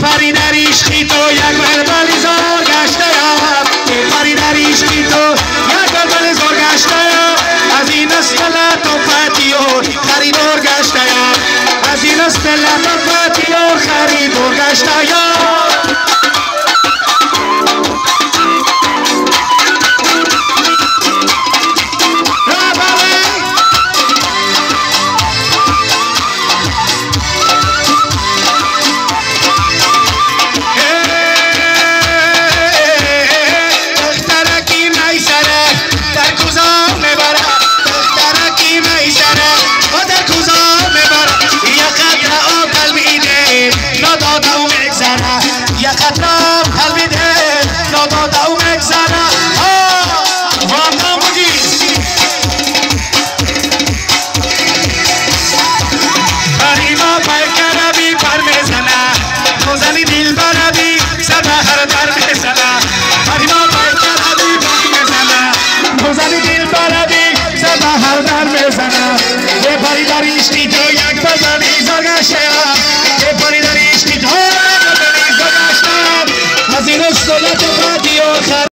پری در عشقی تو یک بلبل زار گشته‌ام یه پری در عشقی تو یک بلبل زار گشته‌ام از این است لط و فتیور خریدار گشته‌ام از این است لط و فتیور خریدار گشته‌ام یه پری در عشقی تو یک بلبل زار گشته‌ام یه پری